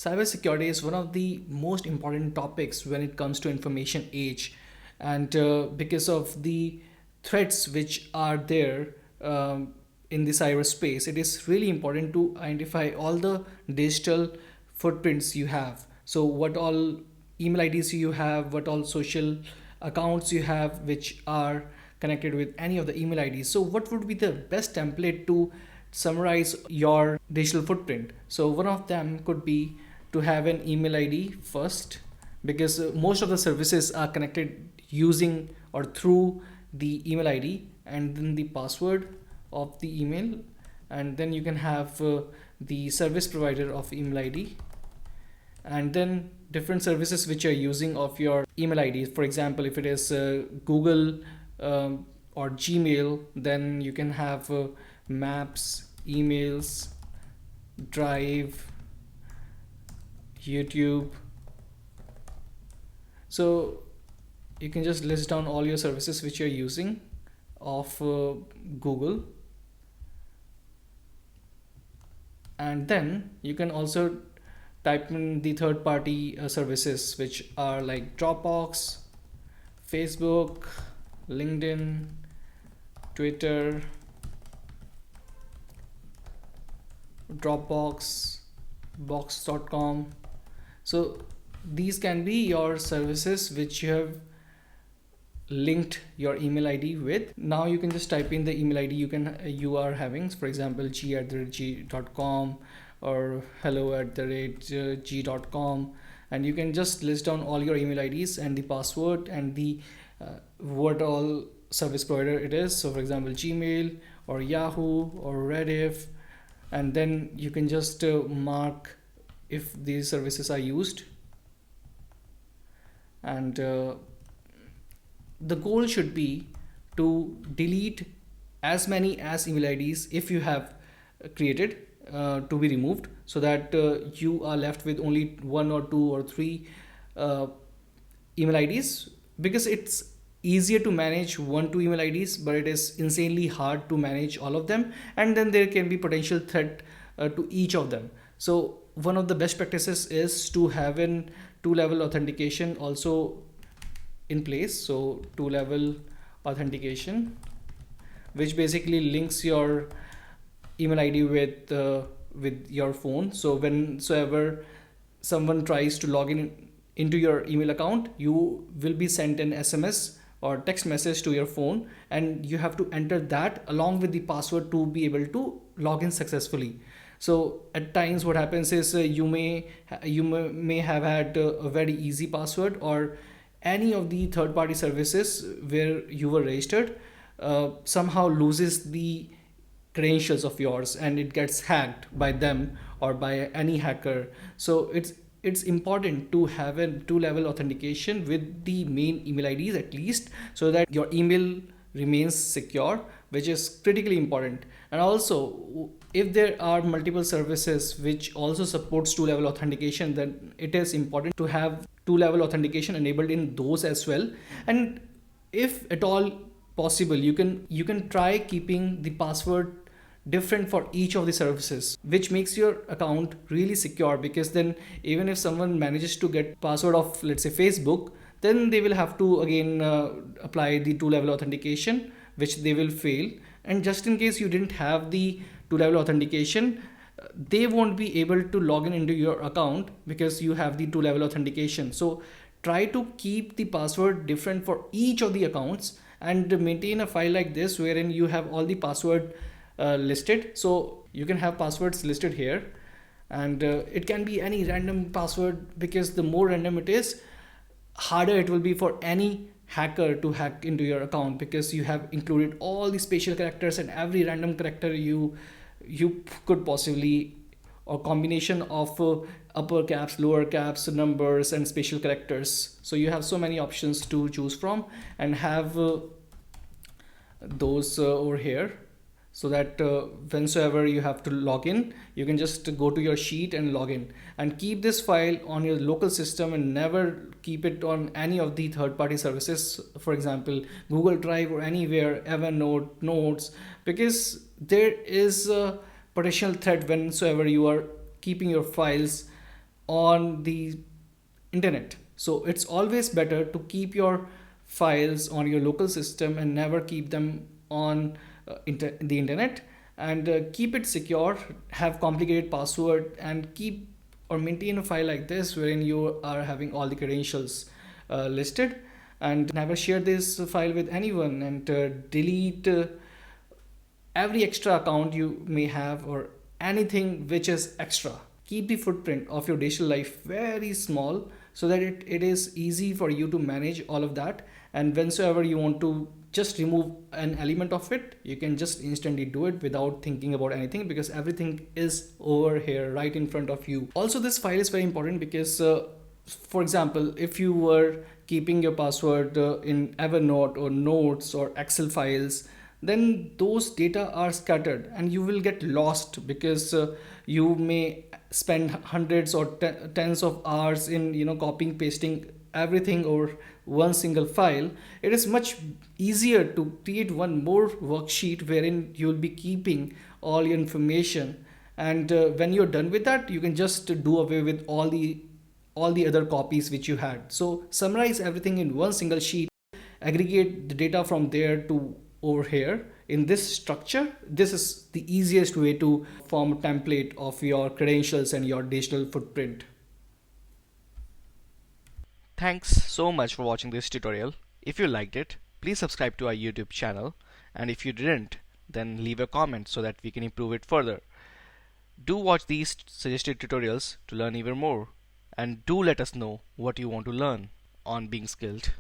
Cybersecurity is one of the most important topics when it comes to information age, and because of the threats which are there in the cyberspace, it is really important to identify all the digital footprints you have. So, what all email IDs you have, what all social accounts you have, which are connected with any of the email IDs. So, what would be the best template to summarize your digital footprint? So, one of them could be to have an email ID first, because most of the services are connected using or through the email ID, and then the password of the email, and then you can have the service provider of email ID, and then different services which are using of your email ID. For example, if it is Google or Gmail, then you can have maps, emails, Drive, YouTube. So you can just list down all your services which you're using of Google, and then you can also type in the third party services which are like Dropbox, Facebook, LinkedIn, Twitter, Dropbox, box.com. So these can be your services which you have linked your email ID with. Now you can just type in the email ID you are having, for example g@g.com or hello@g.com, and you can just list down all your email IDs and the password and the what all service provider it is. So for example Gmail or Yahoo or Rediff, and then you can just mark if these services are used, and the goal should be to delete as many as email IDs if you have created to be removed, so that you are left with only one or two or three uh, email IDs, because it's easier to manage one two email IDs, but it is insanely hard to manage all of them, and then there can be potential threat to each of them. So one of the best practices is to have an two-level authentication also in place. So two-level authentication, which basically links your email ID with your phone. So whensoever someone tries to log in into your email account, you will be sent an SMS or text message to your phone, and you have to enter that along with the password to be able to log in successfully. So at times what happens is you may have had a very easy password, or any of the third party services where you were registered somehow loses the credentials of yours, and it gets hacked by them or by any hacker. So it's important to have a two-level authentication with the main email IDs at least, so that your email remains secure, which is critically important. And also, if there are multiple services which also supports two-level authentication, then it is important to have two-level authentication enabled in those as well. And if at all possible, you can try keeping the password different for each of the services, which makes your account really secure, because then even if someone manages to get password of, let's say, Facebook, then they will have to again apply the two level authentication, which they will fail. And just in case you didn't have the two level authentication, they won't be able to log in into your account because you have the two level authentication. So try to keep the password different for each of the accounts, and maintain a file like this wherein you have all the password listed. So you can have passwords listed here, and it can be any random password, because the more random it is, harder it will be for any hacker to hack into your account, because you have included all the special characters and every random character you could possibly, or combination of upper caps, lower caps, numbers and special characters. So you have so many options to choose from, and have those over here, so that whensoever you have to log in, you can just go to your sheet and log in, and keep this file on your local system, and never keep it on any of the third party services, for example Google Drive or anywhere, Evernote, Notes, because there is a potential threat whensoever you are keeping your files on the internet. So it's always better to keep your files on your local system and never keep them on the internet, and keep it secure, have complicated password, and keep or maintain a file like this wherein you are having all the credentials listed, and never share this file with anyone, and delete every extra account you may have or anything which is extra. Keep the footprint of your digital life very small so that it is easy for you to manage all of that. And whensoever you want to just remove an element of it, you can just instantly do it without thinking about anything, because everything is over here right in front of you. Also, this file is very important because for example, if you were keeping your password in Evernote or Notes or Excel files, then those data are scattered and you will get lost, because you may spend hundreds or tens of hours in copying pasting everything over one single file. It is much easier to create one more worksheet wherein you will be keeping all your information, and when you're done with that, you can just do away with all the other copies which you had. So summarize everything in one single sheet, aggregate the data from there to over here in this structure. This is the easiest way to form a template of your credentials and your digital footprint. Thanks so much for watching this tutorial. If you liked it, please subscribe to our YouTube channel, and if you didn't, then leave a comment so that we can improve it further. Do watch these suggested tutorials to learn even more, and do let us know what you want to learn on Being Skilled.